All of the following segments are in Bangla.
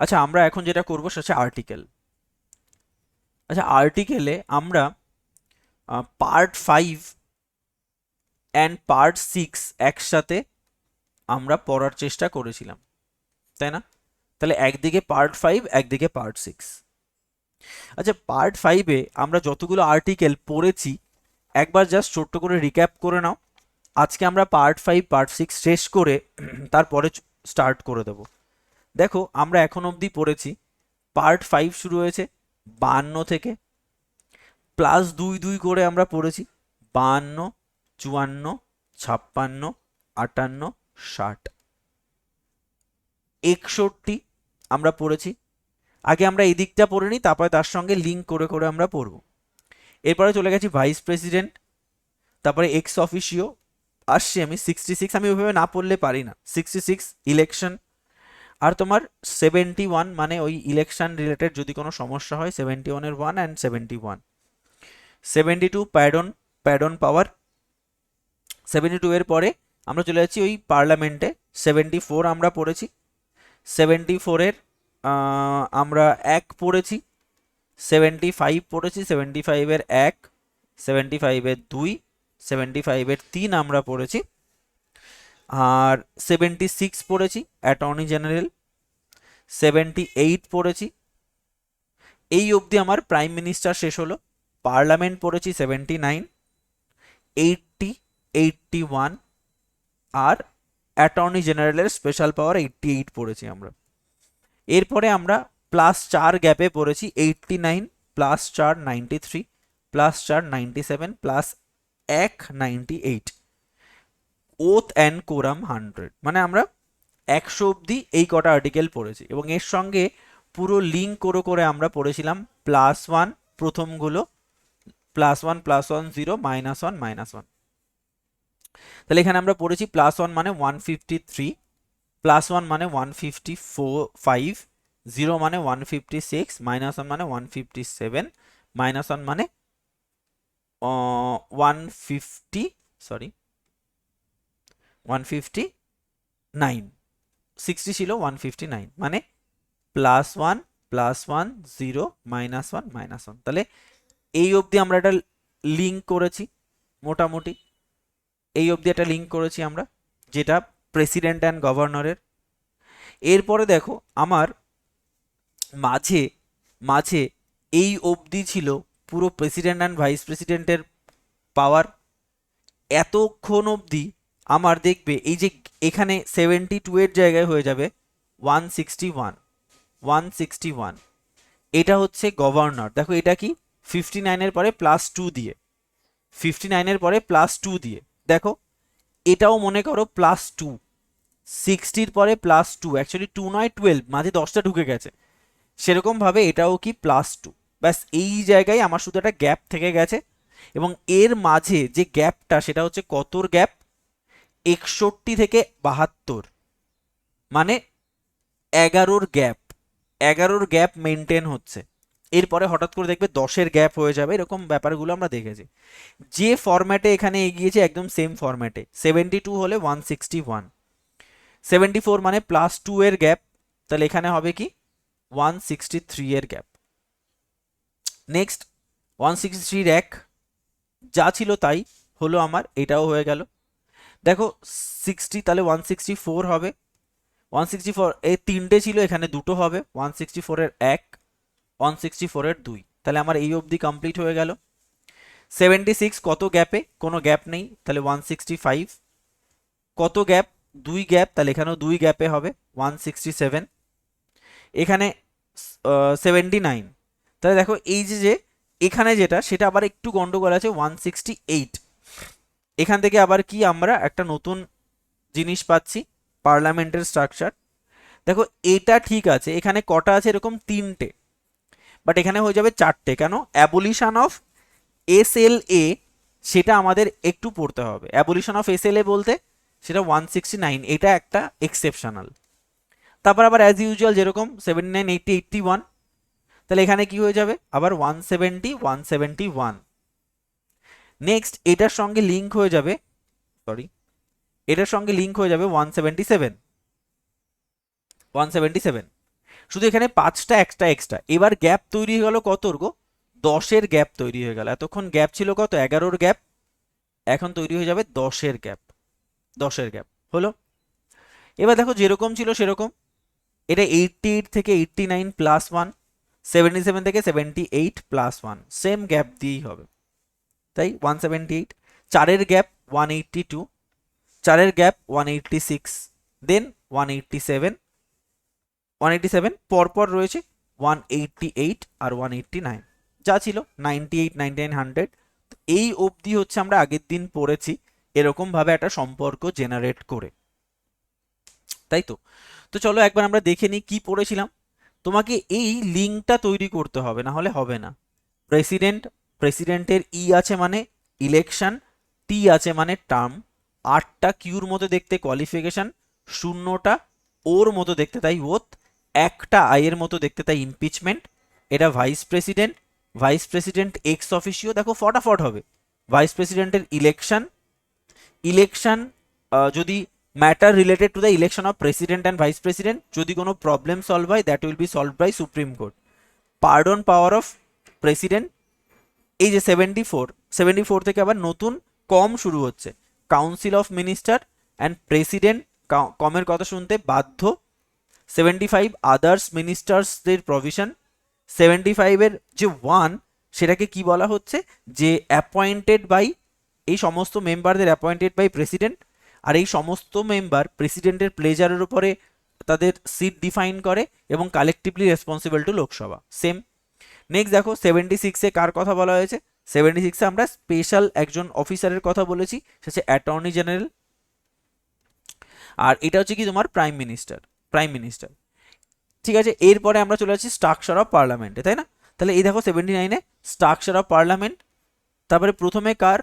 আচ্ছা, আমরা এখন যেটা করবো সেটা হচ্ছে আর্টিকেল। আচ্ছা, আর্টিকেলে আমরা পার্ট 5 অ্যান্ড পার্ট 6 একসাথে আমরা পড়ার চেষ্টা করেছিলাম, তাই না? তাহলে একদিকে পার্ট 5, একদিকে পার্ট 6। আচ্ছা, পার্ট 5-এ আমরা যতগুলো আর্টিকেল পড়েছি একবার জাস্ট ছোট্ট করে রিক্যাপ করে নাও। আজকে আমরা পার্ট 5 পার্ট 6 শেষ করে তারপরে স্টার্ট করে দেব। দেখো, আমরা এখন অবধি পড়েছি পার্ট 5 শুরু হয়েছে 52 থেকে, প্লাস 2 2 করে আমরা পড়েছি 52, 54, 56, 58, 60, 61 আমরা পড়েছি। আগে আমরা এই দিকটা পড়ে নিই, তারপরে তার সঙ্গে লিঙ্ক করে করে আমরা পড়ব। এরপরে চলে গেছি ভাইস প্রেসিডেন্ট, তারপরে এক্স অফিসিও আসছি আমি 66, আমি ওইভাবে না পড়লে পারি না। 66 ইলেকশন, আর তোমার 71 মানে ওই ইলেকশন রিলেটেড যদি কোনো সমস্যা হয় 71-এর 1 অ্যান্ড 71। 72 প্যাডন, প্যাডন পাওয়ার। 72 এর পরে আমরা চলে যাচ্ছি ওই পার্লামেন্টে। 74 আমরা পড়েছি। 74-এর আমরা এক পড়েছি। 75 পড়েছি, 75-এর এক, 75-এর 2, 75-এর 3 আমরা পড়েছি। আর 76 পড়েছি অ্যাটর্নি জেনারেল। 78 পড়েছি। এই অবধি আমার প্রাইম মিনিস্টার শেষ হলো। পার্লামেন্ট পড়েছি 79, 80, 81, আর অ্যাটর্নি জেনারেলের স্পেশাল পাওয়ার 88 পড়েছি আমরা। এরপরে আমরা +4 গ্যাপে পড়েছি 89, +4 93, +4 97, +1 98, ওথ অ্যান্ড কোরাম 100। মানে আমরা 100 অবধি এই কটা আর্টিকেল পড়েছি, এবং এর সঙ্গে পুরো লিঙ্ক করে করে আমরা পড়েছিলাম +1 প্রথমগুলো, +1 +1 0 -1 -1। তাহলে এখানে আমরা পড়েছি +1 মানে 153, +1 মানে 154, 0 মানে 156, -1 মানে 157, -1 মানে 150, সরি 159, 60 ছিল 159, মানে +1 +1 0 -1 -1। তাহলে এই অবধি আমরা একটা লিঙ্ক করেছি মোটামুটি, এই অবধি একটা লিঙ্ক করেছি আমরা, যেটা প্রেসিডেন্ট অ্যান্ড গভর্নরের। এরপরে দেখো আমার মাঝে মাঝে এই অবধি ছিল পুরো প্রেসিডেন্ট অ্যান্ড ভাইস প্রেসিডেন্টের পাওয়ার। এতক্ষণ অবধি আমার দেখবে এই যে এখানে 72 এর জায়গায় হয়ে যাবে 161, 161। এটা হচ্ছে গভর্নর। দেখো এটা কি 59-এর পরে +2 দিয়ে, 59-এর পরে +2 দিয়ে। দেখো এটাও মনে করো +2, 60-র পরে +2, অ্যাকচুয়ালি 2 নয় 12, মাঝে 10টা ঢুকে গেছে। সেরকম ভাবে এটাও কি +2। ব্যাস এই জায়গায় আমার শুধু একটা গ্যাপ থেকে গেছে, এবং এর মাঝে যে গ্যাপটা সেটা হচ্ছে কতর গ্যাপ, 61 থেকে 72, মানে 11-র গ্যাপ, 11-র গ্যাপ মেনটেন হচ্ছে। এরপরে হঠাৎ করে দেখবে 10-এর গ্যাপ হয়ে যাবে, এরকম ব্যাপারগুলো আমরা দেখেছি। যে ফরম্যাটে এখানে এগিয়েছে একদম সেম ফরম্যাটে। 72 হলে 161, 74 মানে +2 এর গ্যাপ, তাহলে এখানে হবে কি 163 এর গ্যাপ। নেক্সট 163 এক, যা ছিল তাই হলো আমার, এটাও হয়ে গেল। দেখো 60, তাহলে 164 হবে। 164 এই তিনটে ছিল, এখানে দুটো হবে, 164 এর এক, 164 এর দুই। তাহলে আমার এই অবধি কমপ্লিট হয়ে গেল। 76 কত গ্যাপে, কোনো গ্যাপ নেই, তাহলে 165। কত গ্যাপ, দুই গ্যাপ, তাহলে এখানেও দুই গ্যাপে হবে 167। এখানে 79, তাহলে দেখো এই যে যে এখানে যেটা সেটা আবার একটু গন্ডগোল আছে 168। এখান থেকে আবার কি আমরা একটা নতুন জিনিস পাচ্ছি, পার্লামেন্টের স্ট্রাকচার। দেখো এটা ঠিক আছে, এখানে কটা আছে এরকম তিনটে, বাট এখানে হয়ে যাবে চারটে। কেন? অ্যাবলিশন অফ SLA, সেটা আমাদের একটু পড়তে হবে। অ্যাবলিশন অফ SLA বলতে সেটা 169, এটা একটা এক্সেপশনাল। তারপর আবার অ্যাজ ইউজুয়াল যেরকম 79, 80, 81, তাহলে এখানে কি হয়ে যাবে আবার 170, 171। নেক্সট এটার সঙ্গে লিঙ্ক হয়ে যাবে, সরি, এটার সঙ্গে লিঙ্ক হয়ে যাবে 177, 177। শুধু এখানে 5টা একটা এক্সট্রা। এবার গ্যাপ তৈরি হয়ে গেল কত গো, 10-এর গ্যাপ তৈরি হয়ে গেল। এতক্ষণ গ্যাপ ছিল কত, 11-র গ্যাপ, এখন তৈরি হয়ে যাবে 10-এর গ্যাপ। 10-এর গ্যাপ হলো। এবার দেখো যেরকম ছিল সেরকম, এটা 88 থেকে 89 প্লাস 1, 77 থেকে 78 প্লাস 1, সেম গ্যাপ দিয়েই হবে, তাই 178। 4-এর গ্যাপ 182, 4-এর গ্যাপ 186, দেন 187, 187 পরপর রয়েছে 188 আর 189, যা ছিল 98, 99, 100। এই অবধি হচ্ছে আমরা আগের দিন পড়েছি এরকম ভাবে একটা সম্পর্ক জেনারেট করে, তাই তো। তো চলো একবার আমরা দেখে নিই কি পড়েছিলাম। তোমাকে এই লিঙ্কটা তৈরি করতে হবে, না হলে হবে না। প্রেসিডেন্ট, প্রেসিডেন্টের ই আছে মানে ইলেকশন, টি আছে মানে টার্ম, 8টা কিউর মতো দেখতে কোয়ালিফিকেশন, 0টা ওর মতো দেখতে তাই ওথ, একটা আইয়ের মতো দেখতে তাই ইমপিচমেন্ট। এটা vice president, vice president ex officio, দেখো ফটাফট হবে। ভাইস প্রেসিডেন্টের ইলেকশন, ইলেকশন যদি matter related to the election of president and vice president, যদি কোনো প্রবলেম সলভ হয় that will be solve by supreme court. Pardon power of president, এই যে 74 থেকে আবার নতুন কম শুরু হচ্ছে, council of minister and president কমের কথা শুনতে বাধ্য। 75 আদার্স মিনিস্টার্সদের প্রভিশন। 75-এর যে 1 সেটাকে কি বলা হচ্ছে, যে অ্যাপয়েন্টেড বাই, এই সমস্ত মেম্বারদের অ্যাপয়েন্টেড বাই প্রেসিডেন্ট, আর এই সমস্ত মেম্বার প্রেসিডেন্টের প্লেজারের উপরে তাদের সিট ডিফাইন করে এবং collectively responsible to Lok Sabha, same. Next দেখো 76-এ কার কথা বলা হয়েছে, 76-এ আমরা স্পেশাল একজন অফিসারের কথা বলেছি, সে হচ্ছে অ্যাটর্নি জেনারেল, আর এটা হচ্ছে কি তোমার প্রাইম মিনিস্টার, প্রাইম মিনিস্টার। ঠিক আছে, এরপরে আমরা চলে যাচ্ছি স্ট্রাকচার অফ পার্লামেন্টে, তাই না? তাহলে এই দেখো 79-এ স্ট্রাকচার অফ পার্লামেন্ট, তারপরে প্রথমে কার,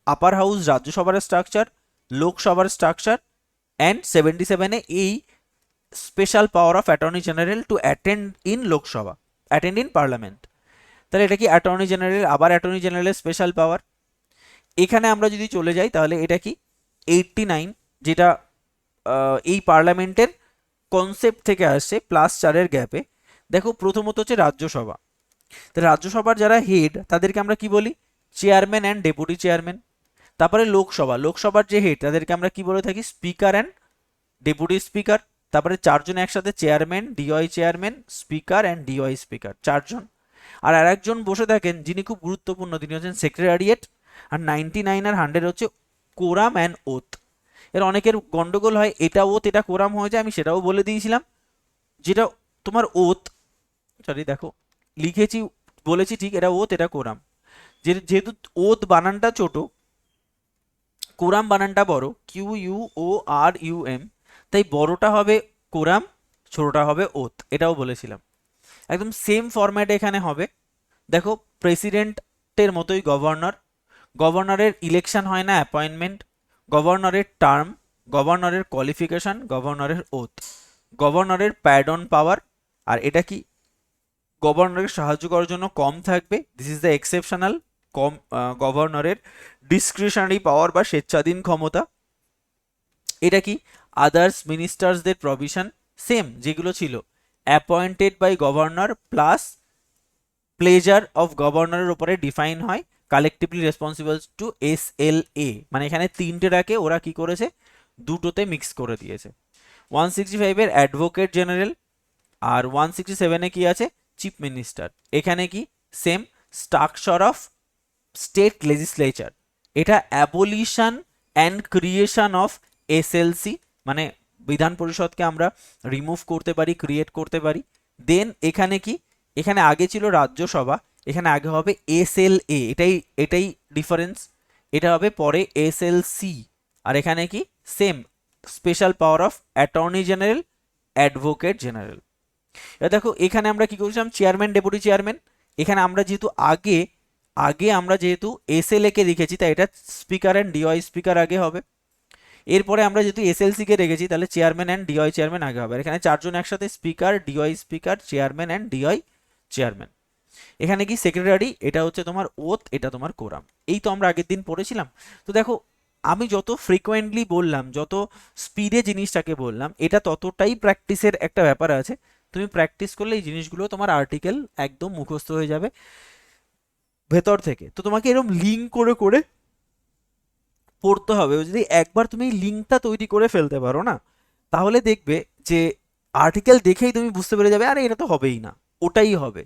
আপার হাউস রাজ্যসভার স্ট্রাকচার, লোকসভার স্ট্রাকচার, অ্যান্ড 77-এ এই special power of attorney general to attend in Lok Sabha, attend in parliament. তাহলে এটা কি অ্যাটর্নি জেনারেল, আবার অ্যাটর্নি জেনারেলের স্পেশাল পাওয়ার। এখানে আমরা যদি চলে যাই তাহলে এটা কি 89, যেটা এই পার্লামেন্টের কনসেপ্ট থেকে আসছে, প্লাস 4-এর গ্যাপে। দেখো প্রথমত হচ্ছে রাজ্যসভা, তাহলে রাজ্যসভার যারা হেড তাদেরকে আমরা কি বলি, চেয়ারম্যান অ্যান্ড ডেপুটি চেয়ারম্যান। তারপরে লোকসভা, লোকসভার যে হেড তাদেরকে আমরা কি বলে থাকি, স্পিকার অ্যান্ড ডেপুটি স্পিকার। তারপরে 4জন একসাথে, chairman, DY chairman, speaker and DY speaker, 4জন। আর আরেকজন বসে থাকেন যিনি খুব গুরুত্বপূর্ণ, তিনি হচ্ছেন সেক্রেটারিয়েট। আর 99 আর 100 হচ্ছে কোরাম অ্যান্ড ওথ। এর অনেকের গন্ডগোল হয়, এটা ওথ এটা কোরাম হয়ে যায়, আমি সেটাও বলে দিয়েছিলাম। যেটা তোমার ওথ, সরি দেখো লিখেছি, বলেছি ঠিক, এটা ওথ এটা কোরাম। যেহেতু ওথ বানানটা ছোট, কোরাম বানানটা বড়, QUORUM, তাই বড়টা হবে কোরাম, ছোটটা হবে ওথ, এটাও বলেছিলাম। একদম সেম ফরম্যাট এখানে হবে। দেখো প্রেসিডেন্টের মতোই গভর্নর, গভর্নরের ইলেকশন হয় না, অ্যাপয়েন্টমেন্ট। গভর্নরের টার্ম, গভর্নরের কোয়ালিফিকেশন, গভর্নরের ওথ, গভর্নরের প্যাডন পাওয়ার। আর এটা কি, গভর্নরের সাহায্য করার জন্য কম থাকবে, দিস ইজ দ্য এক্সেপশনাল। কম গভর্নরের ডিসক্রিশনারি পাওয়ার বা স্বেচ্ছাধীন ক্ষমতা। এটা কি, আদার্স মিনিস্টার্সদের প্রভিশন, সেম যেগুলো ছিল, appointed by governor plus pleasure of গভর্নরের উপরে ডিফাইন হয়, কালেকটিভলি রেসপন্সিবল টু SLA। মানে এখানে 3টেটাকে ওরা কি করেছে, দুটোতে মিক্স করে দিয়েছে। 165-এর অ্যাডভোকেট জেনারেল, আর 167-এ কি আছে, চিফ মিনিস্টার। এখানে কি same, structure of state legislature, এটা abolition and creation of SLC, মানে বিধান পরিষদকে আমরা রিমুভ করতে পারি, ক্রিয়েট করতে পারি। দেন এখানে কি, এখানে আগে ছিল রাজ্যসভা, এখানে আগে হবে SLA, এটাই এটাই ডিফারেন্স, এটা হবে পরে SLC। আর এখানে কি same, special power of attorney general, advocate general. এবার দেখো এখানে আমরা কি করেছিলাম, চেয়ারম্যান ডেপুটি চেয়ারম্যান। এখানে আমরা যেহেতু আগে আগে আমরা যেহেতু SLA কে রেখেছি, তাই এটা স্পিকার অ্যান্ড ডিওয়াই স্পিকার আগে হবে। এরপরে আমরা যেহেতু SLC কে রেখেছি, তাহলে চেয়ারম্যান অ্যান্ড ডিওয়াই চেয়ারম্যান আগে হবে। এখানে 4জন একসাথে, speaker, DY speaker, chairman and DY chairman. এখানে কি সেক্রেটারি, এটা হচ্ছে তোমার ওথ, এটা তোমার কোরাম। এই তো আমরা আগের দিন পড়েছিলাম। তো দেখো আমি যত ফ্রিকোয়েন্টলি বললাম, যত স্পিডে জিনিসটাকে বললাম, এটা ততটাই প্র্যাকটিসের একটা ব্যাপার আছে। তুমি প্র্যাকটিস করলে এই জিনিসগুলো তোমার আর্টিকেল একদম মুখস্থ হয়ে যাবে ভেতর থেকে। তো তোমাকে এরকম লিঙ্ক করে করে পড়তে হবে। যদি একবার তুমি এই লিঙ্কটা তৈরি করে ফেলতে পারো না, তাহলে দেখবে যে আর্টিকেল দেখেই তুমি বুঝতে পেরে যাবে আরে এটা তো হবেই না, ওটাই হবে।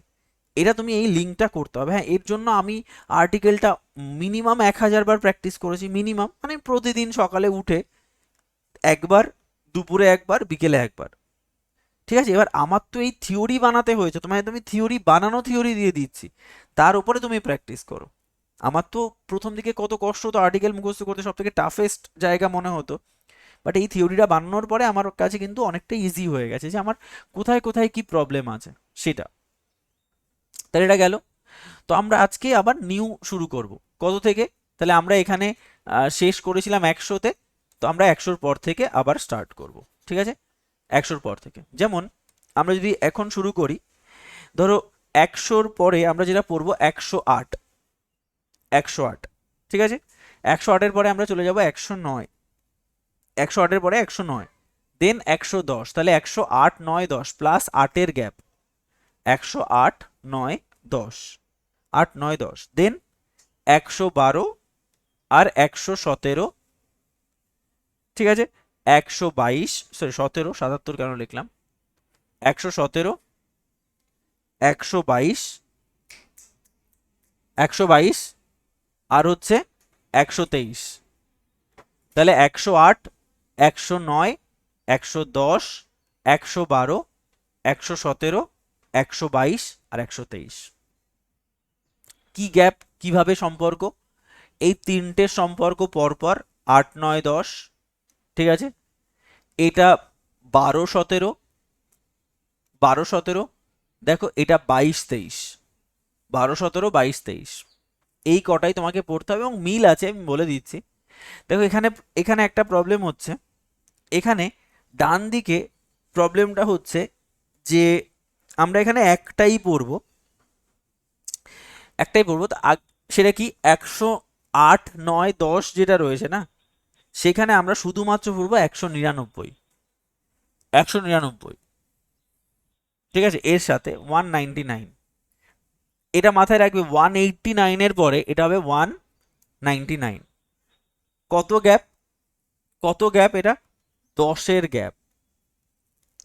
এটা তুমি এই লিঙ্কটা করতে হবে। হ্যাঁ, এর জন্য আমি আর্টিকেলটা মিনিমাম 1000 বার প্র্যাকটিস করেছি, মিনিমাম, মানে প্রতিদিন সকালে উঠে একবার, দুপুরে একবার, বিকেলে একবার। ঠিক আছে, এবার আমার তো এই থিওরি বানাতে হয়েছে, তোমায় তুমি থিওরি বানানো থিওরি দিয়ে দিচ্ছি, তার উপরে তুমি প্র্যাকটিস করো। আমার তো প্রথম দিকে কত কষ্ট হতো আর্টিকেল মুখস্থ করতে, সব থেকে টাফেস্ট জায়গা মনে হতো। বাট এই থিওরিটা বানানোর পরে আমার কাছে কিন্তু অনেকটা ইজি হয়ে গেছে যে আমার কোথায় কোথায় কি প্রবলেম আছে সেটা। তাহলে এটা গেল। তো আমরা আজকে আবার নিউ শুরু করব কত থেকে? তাহলে আমরা এখানে শেষ করেছিলাম 100-তে, তো আমরা 100-র পর থেকে আবার স্টার্ট করব। ঠিক আছে, 100-র পর থেকে। যেমন আমরা যদি এখন শুরু করি, ধরো 100-র পরে আমরা যেটা পড়বো 108। 108, ঠিক আছে। 108-এর পরে আমরা চলে যাব 109। 108-এর পরে 109, দেন 110। তাহলে 108, 9, 10 প্লাস 8-এর গ্যাপ, 108, 9, 10, 8, 9, 10, দেন 112 আর 117। ঠিক আছে, 122, সরি 17, 77 কেন লিখলাম, 117, 122, 122 আর হচ্ছে 123। তাহলে 108, 109, 110, 112, 117, 122 আর 123। কি গ্যাপ, কিভাবে সম্পর্ক? এই তিনটে সম্পর্ক পরপর 8, 9, 10। ঠিক আছে, এটা 12, 17, 12, 17, দেখো এটা 22, 23, 12, 17, 22, 23, এই কটাই তোমাকে পড়তে হবে এবং মিল আছে আমি বলে দিচ্ছি। দেখো এখানে এখানে একটা প্রবলেম হচ্ছে, এখানে ডান দিকে প্রবলেমটা হচ্ছে যে আমরা এখানে একটাই পড়বো, সেটা কি 108, 9, 10 যেটা রয়েছে না, সেখানে আমরা শুধুমাত্র পড়বো 199, 199। ঠিক আছে, এর সাথে 199, এটা মাথায় রাখবে। 189-এর পরে এটা হবে 199। কত গ্যাপ, কত গ্যাপ এটা? 10-এর গ্যাপ,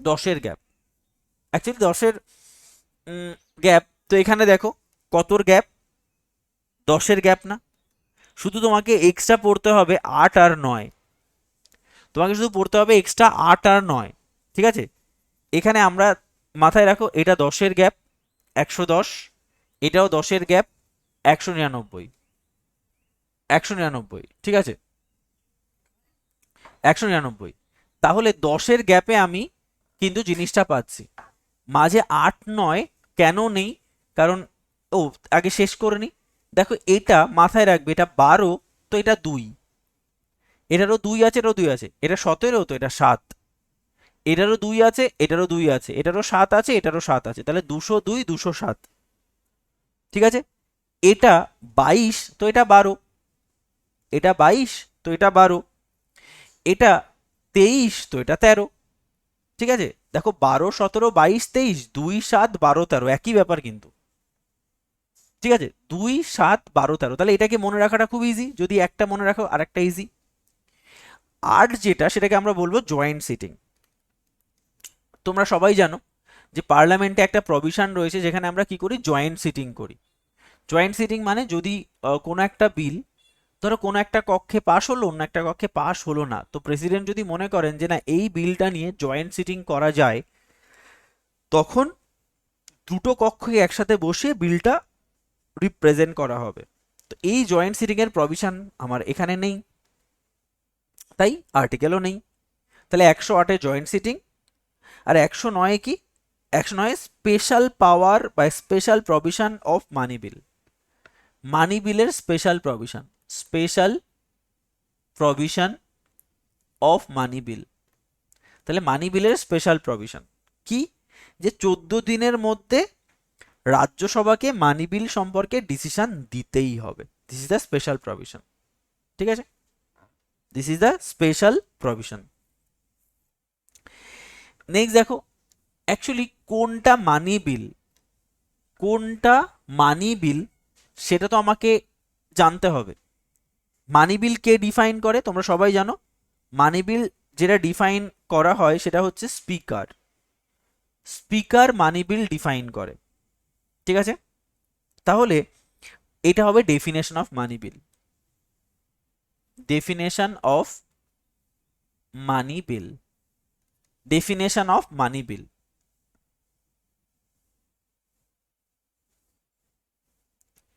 10-এর গ্যাপ, অ্যাকচুয়ালি 10-এর গ্যাপ। তো এখানে দেখো কতর গ্যাপ, 10-এর গ্যাপ না, শুধু তোমাকে এক্সট্রা পড়তে হবে 8 আর 9, তোমাকে শুধু পড়তে হবে এক্সট্রা 8 আর 9। ঠিক আছে, এখানে আমরা মাথায় রাখো এটা 10-এর গ্যাপ 110, এটাও 10-এর গ্যাপ 199, 199। ঠিক আছে, 199। তাহলে 10-এর গ্যাপে আমি কিন্তু জিনিসটা পাচ্ছি। মাঝে 8, 9 কেন নেই? কারণ ও আগে শেষ করে নি। দেখো এটা মাথায় রাখবে, এটা 12, তো এটা 2, এটারও 2 আছে, এটারও 2 আছে, এটা 17, তো এটা 7, এটারও 2 আছে, এটারও 2 আছে, এটারও 7 আছে, এটারও 7 আছে, তাহলে 202, 207। ঠিক আছে, এটা 22, তো এটা 12, এটা 22, তো এটা 12, এটা 23, তো এটা 13। ঠিক আছে, দেখো 12, 17, 22, 23, 2, 7, 12, 13 একই ব্যাপার কিন্তু। ঠিক আছে, 2, 7, 12, 13, তাহলে এটাকে মনে রাখাটা খুব ইজি, যদি একটা মনে রাখো আর একটা ইজি। 8 যেটা, সেটাকে আমরা বলবো জয়েন্ট সিটিং। তোমরা সবাই জানো যে পার্লামেন্টে একটা প্রভিশন রয়েছে যেখানে আমরা কি করি, জয়েন্ট সিটিং করি। জয়েন্ট সিটিং মানে যদি কোনো একটা বিল, ধরো কোনো একটা কক্ষে পাশ হলো, অন্য একটা কক্ষে পাশ হলো না, তো প্রেসিডেন্ট যদি মনে করেন যে না এই বিলটা নিয়ে জয়েন্ট সিটিং করা যায়, তখন দুটো কক্ষকে একসাথে বসে বিলটা রিপ্রেজেন্ট করা হবে। তো এই জয়েন্ট সিটিং এর প্রভিশন আমার এখানে নেই, তাই আর্টিকেলও নেই। তাহলে 108-এ জয়েন্ট সিটিং, আর 109-এ কি, 109-এ স্পেশাল পাওয়ার বা special provision of money bill. Money বিলের special provision, special provision of money bill. তাহলে মানি বিলের স্পেশাল প্রভিশন কি, যে 14 দিনের মধ্যে রাজ্যসভাকে মানি বিল সম্পর্কে ডিসিশন দিতেই হবে। This is the special provision. ঠিক আছে, this is the special provision. Next দেখো অ্যাকচুয়ালি কোনটা মানি বিল, কোনটা মানি বিল সেটা তো আমাকে জানতে হবে। মানি বিল কে ডিফাইন করে তোমরা সবাই জানো। মানি বিল যেটা ডিফাইন করা হয় সেটা হচ্ছে স্পিকার। স্পিকার মানি বিল ডিফাইন করে, ঠিক আছে? তাহলে এটা হবে definition of money bill. Definition of money bill, definition of money bill.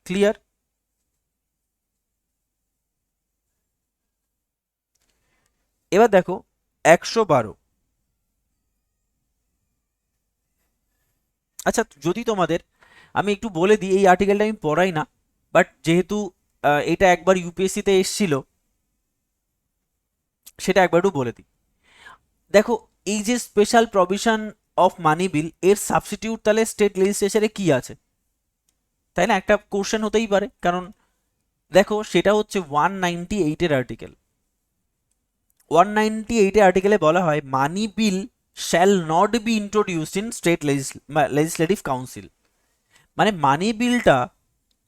Clear? এবার দেখো 112। আচ্ছা, যদি তোমাদের আমি একটু বলে দিই, এই আর্টিকেলটা আমি পড়াই না, বাট যেহেতু এটা একবার ইউপিএসসিতে এসছিল, সেটা একবার একটু বলে দিই। দেখো, এই যে স্পেশাল প্রভিশন অফ মানি বিল, এর সাবস্টিটিউট তাহলে স্টেট লেজিসলেচারে কি আছে, তাই না? একটা কোশ্চেন হতেই পারে, কারণ দেখো সেটা হচ্ছে 198-এর আর্টিকেল। 198-এর আর্টিকেলে বলা হয় money bill shall not be introduced in state legislative council. মানে মানি বিলটা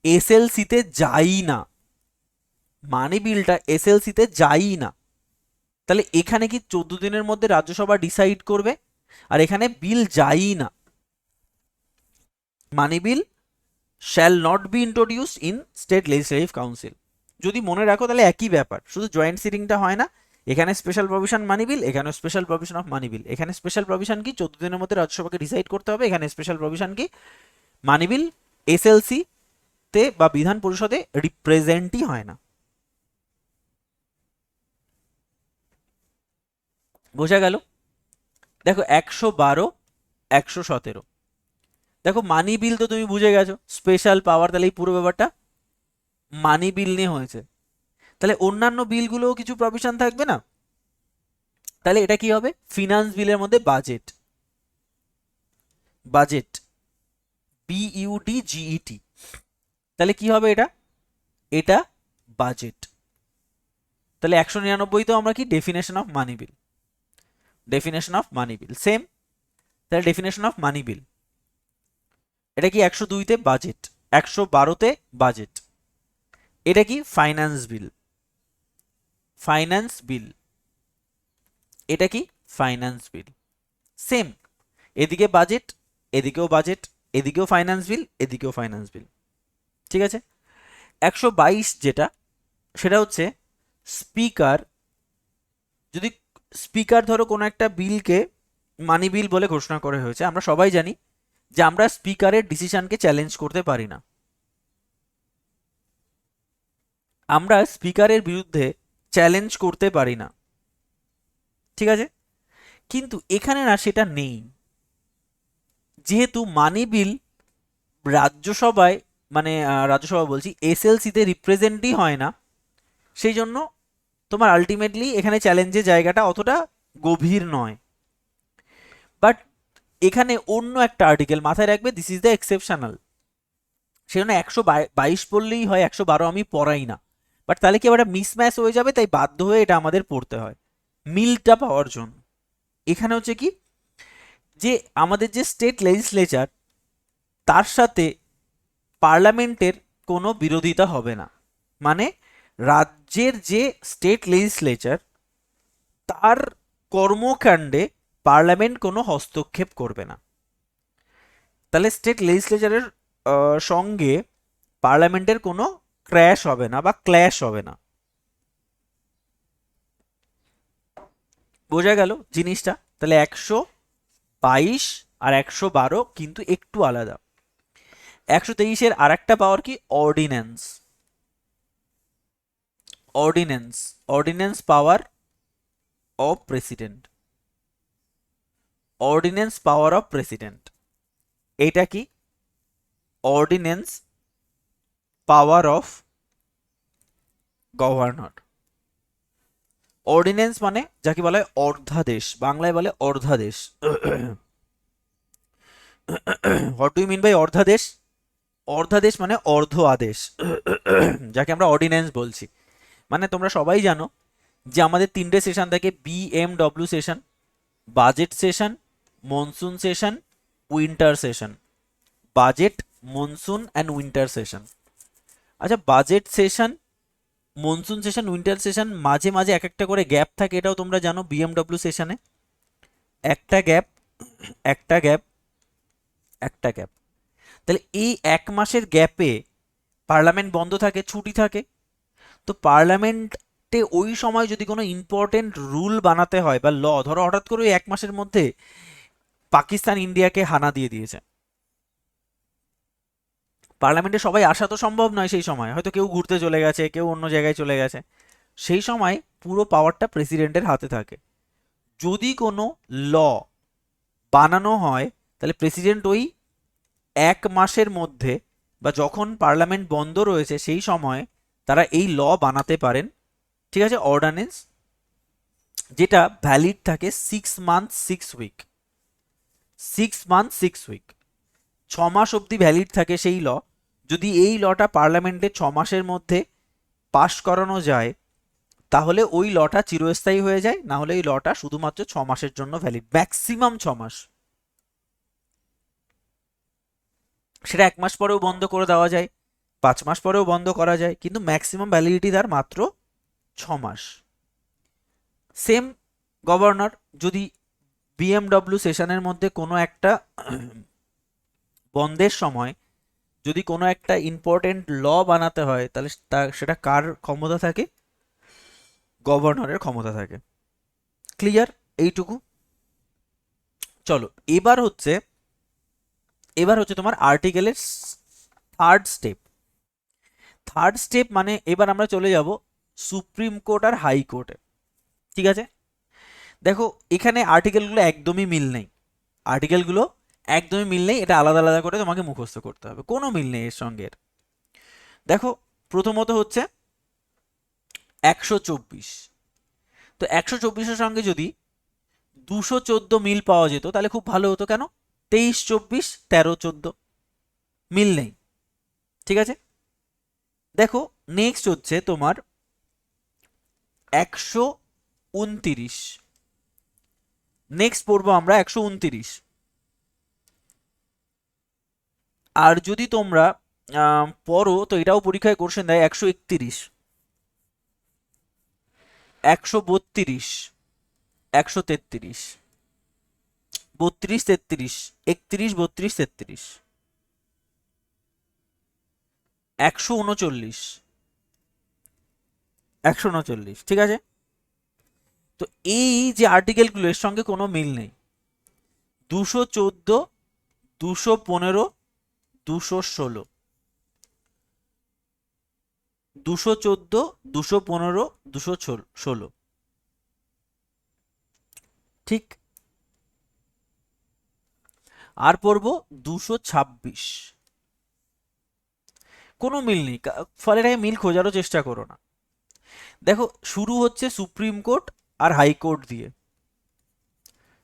এসএলসিতে যাই না, মানি বিলটা এসএলসিতে যাই না। তাহলে এখানে কি 14 দিনের মধ্যে রাজ্যসভা ডিসাইড করবে, আর এখানে বিল যাই না। Money bill shall not be introduced in state legislative council. যদি মনে রাখো তাহলে একই ব্যাপার, শুধু জয়েন্ট সিটিংটা হয় না। এখানে স্পেশাল প্রভিশন মানি বিল, এখানে স্পেশাল প্রভিশন অফ মানি বিল। এখানে স্পেশাল প্রভিশন কি 14 দিনের মধ্যে রাজ্যসভাকে ডিসাইড করতে হবে, এখানে স্পেশাল প্রভিশন কি মানি বিল এসএলসি তে বা বিধান পরিষদে রিপ্রেজেন্টই হয় না। বোঝা গেল? দেখো 112, 117। দেখো মানি বিল তো তুমি বুঝে গেছো, স্পেশাল পাওয়ার, তাহলে এই পুরো ব্যাপারটা মানি বিল নিয়ে হয়েছে। তাহলে অন্যান্য বিলগুলোও কিছু প্রভিশন থাকবে না? তাহলে এটা কি হবে? ফিনান্স বিলের মধ্যে বাজেট, বাজেট BUDGET। তাহলে কি হবে এটা? এটা বাজেট। তাহলে 199 তো আমরা কি definition of money bill, definition of money bill same. তাহলে ডেফিনেশন অফ মানি বিল এটা কি 102-তে বাজেট, 112-তে বাজেট। এটা কি ফাইন্যান্স বিল, ফাইন্যান্স বিল। এটা কি ফাইন্যান্স বিল, সেম। এদিকে বাজেট, এদিকেও বাজেট, এদিকেও ফাইন্যান্স বিল, এদিকেও ফাইন্যান্স বিল, ঠিক আছে? 122 যেটা, সেটা হচ্ছে স্পিকার। যদি স্পিকার ধরো কোনো একটা বিলকে মানি বিল বলে ঘোষণা করা হয়েছে, আমরা সবাই জানি যে আমরা স্পিকারের ডিসিশনকে চ্যালেঞ্জ করতে পারি না, আমরা স্পিকারের বিরুদ্ধে চ্যালেঞ্জ করতে পারি না, ঠিক আছে? কিন্তু এখানে না সেটা নেই। যেহেতু মানি বিল রাজ্যসভায়, মানে রাজ্যসভা বলছি, এসএলসিতে রিপ্রেজেন্টই হয় না, সেই জন্য তোমার আলটিমেটলি এখানে চ্যালেঞ্জের জায়গাটা অতটা গভীর নয়। বাট এখানে অন্য একটা আর্টিকেল মাথায় রাখবে, দিস ইজ দ্য এক্সেপশনাল। সেজন্য 122 পড়লেই হয়, 112 আমি পড়াই না। বাট তাহলে কি আবার মিসম্যাচ হয়ে যাবে, তাই বাধ্য হয়ে এটা আমাদের পড়তে হয় মিলটা পাওয়ার জন্য। এখানে হচ্ছে কি, যে আমাদের যে স্টেট লেজিসলেচার, তার সাথে পার্লামেন্টের কোনো বিরোধিতা হবে না। মানে রাজ্যের যে স্টেট লেজিসলেচার, তার কর্মকাণ্ডে পার্লামেন্ট কোনো হস্তক্ষেপ করবে না। তাহলে স্টেট লেজিসলেচারের সঙ্গে পার্লামেন্টের কোনো ক্র্যাশ হবে না বা ক্ল্যাশ হবে না। বোঝা গেল জিনিসটা? তাহলে 122 আর 112 কিন্তু একটু আলাদা। 123-এর আর একটা পাওয়ার কি? Ordinance. Ordinance, ordinance power of president, ordinance power of president. এইটা কি? Ordinance power of governor. Ordinance মানে যাকে বলা হয় অর্ধাদেশ, বাংলায় বলে অর্ধাদেশ। What do you mean by ardhadesh? অর্ধাদেশ মানে অর্ধ আদেশ, যাকে আমরা অর্ডিন্যান্স বলছি। মানে তোমরা সবাই জানো যে আমাদের 3টে সেশন থাকে, BMW session, budget session, monsoon session, winter session, budget, monsoon and winter session. আচ্ছা, budget session, monsoon session, winter session, মাঝে মাঝে এক একটা করে গ্যাপ থাকে, এটাও তোমরা জানো। বিএমডব্লিউ সেশনে একটা গ্যাপ, একটা গ্যাপ, একটা গ্যাপ। তাহলে এই এক মাসের গ্যাপে পার্লামেন্ট বন্ধ থাকে, ছুটি থাকে। তো পার্লামেন্টে ওই সময় যদি কোনো ইম্পর্টেন্ট রুল বানাতে হয় বা ল, ধরো হঠাৎ করে ওই এক মাসের মধ্যে পাকিস্তান ইন্ডিয়াকে হানা দিয়ে দিয়েছে, পার্লামেন্টে সবাই আসা তো সম্ভব নয় সেই সময়, হয়তো কেউ ঘুরতে চলে গেছে, কেউ অন্য জায়গায় চলে গেছে, সেই সময় পুরো পাওয়ারটা প্রেসিডেন্টের হাতে থাকে। যদি কোনো ল বানানো হয় তাহলে প্রেসিডেন্ট ওই এক মাসের মধ্যে বা যখন পার্লামেন্ট বন্ধ রয়েছে সেই সময় তারা এই ল বানাতে পারেন, ঠিক আছে, অর্ডিন্যান্স, যেটা ভ্যালিড থাকে 6 মান্থ 6 উইক, 6 মান্থ 6 উইক, 6 মাস অবধি ভ্যালিড থাকে সেই ল। যদি এই লটা পার্লামেন্টে 6 মাসের মধ্যে পাশ করানো যায় তাহলে ওই লটা চিরস্থায়ী হয়ে যায়, না হলে এই লটা শুধুমাত্র 6 মাসের জন্য ভ্যালিড, ম্যাক্সিমাম 6 মাস। সেটা 1 মাস পরেও বন্ধ করে দেওয়া যায়, 5 মাস পরেও বন্ধ করা যায়, কিন্তু ম্যাক্সিমাম ভ্যালিডিটি তার মাত্র 6 মাস। সেম গভর্নর, যদি বিএমডব্লিউ সেশনের মধ্যে কোনো একটা বন্ধের সময় যদি কোনো একটা ইম্পর্টেন্ট ল বানাতে হয় তাহলে সেটা কার ক্ষমতা থাকে? গভর্নরের ক্ষমতা থাকে। ক্লিয়ার এইটুকু? চলো, এবার হচ্ছে তোমার আর্টিকেলের থার্ড স্টেপ। থার্ড স্টেপ মানে এবার আমরা চলে যাব সুপ্রিম কোর্ট আর হাই কোর্টে। ঠিক আছে, দেখো এখানে আর্টিকেলগুলো একদমই মিল নেই, আর্টিকেলগুলো একদমই মিল নেই, এটা আলাদা আলাদা করে তোমাকে মুখস্থ করতে হবে, কোনো মিল নেই এর সঙ্গে এর। দেখো প্রথমত হচ্ছে 124, তো 124-এর সঙ্গে যদি 214 মিল পাওয়া যেত তাহলে খুব ভালো হতো। কেন? 23-24, 13-14 মিল নেই। ঠিক আছে, দেখো নেক্সট হচ্ছে তোমার 129, নেক্সট পড়বো আমরা 129। আর যদি তোমরা পড়ো তো এটাও পরীক্ষায় কোশ্চেন দেয় 131, 132, 133, 32, 33, 31, 32, 33, 139, 139। ঠিক আছে, তো এই যে আর্টিকেলগুলো এর সঙ্গে কোনো মিল নেই। 214, 215, 216, 214, 215, 216, ঠিক। আর পড়বো 226, কোনো মিল নেই, ফলে এটাকে মিল খোঁজারও চেষ্টা করো না। দেখো শুরু হচ্ছে সুপ্রিম কোর্ট আর হাইকোর্ট দিয়ে,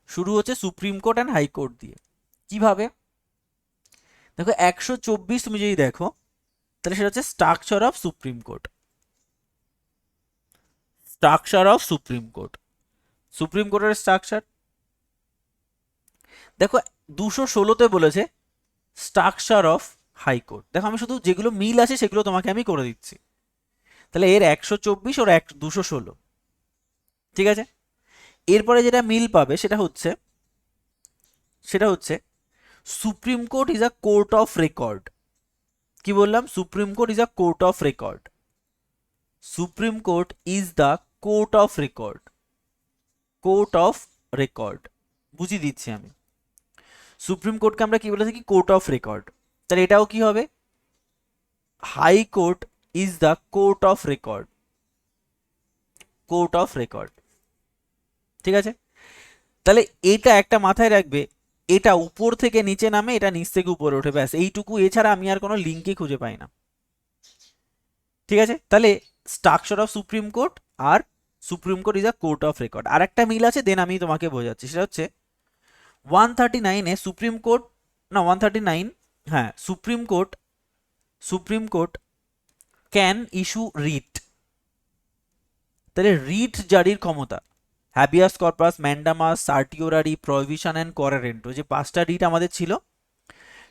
শুরু হচ্ছে সুপ্রিম কোর্ট অ্যান্ড হাইকোর্ট দিয়ে। কিভাবে? দেখো 124 তুমি যদি দেখো তাহলে সেটা হচ্ছে structure of supreme court, structure of supreme court, supreme কোর্টের স্ট্রাকচার। দেখো 216-তে বলেছে স্ট্রাকচার অফ হাইকোর্ট। দেখো আমি শুধু যেগুলো মিল আছে সেগুলো তোমাকে আমি করে দিচ্ছি। তাহলে এর 124 ওর 216, ঠিক আছে। এরপরে যেটা মিল পাবে সেটা হচ্ছে supreme court is a court of record. কি বললাম? Supreme court is a court of record, supreme court is the court of record, court of record বুঝিয়ে দিচ্ছি আমি। সুপ্রিম কোর্টকে আমরা কি বলে থাকি? Court of record. তাহলে এটাও কি হবে? High court is the court of record, court of record. ঠিক আছে, তাহলে এটা একটা মাথায় রাখবে, এটা উপর থেকে নিচে নামে, এটা নিচ থেকে উপরে ওঠে, ব্যাস এইটুকু, এছাড়া আমি আর কোনো লিঙ্কই খুঁজে পাই না। ঠিক আছে, তাহলে স্ট্রাকচার অফ সুপ্রিম কোর্ট আর supreme court is a court of record. আর একটা মিল আছে, দেন আমি তোমাকে বোঝাচ্ছি। সেটা হচ্ছে 139-এ সুপ্রিম কোর্ট, না 139, হ্যাঁ, supreme court can issue writ. তাহলে রিট জারির ক্ষমতা, habeas corpus, mandamus, certiorari, provision and quo warranto, যে 5টা রিট আমাদের ছিল,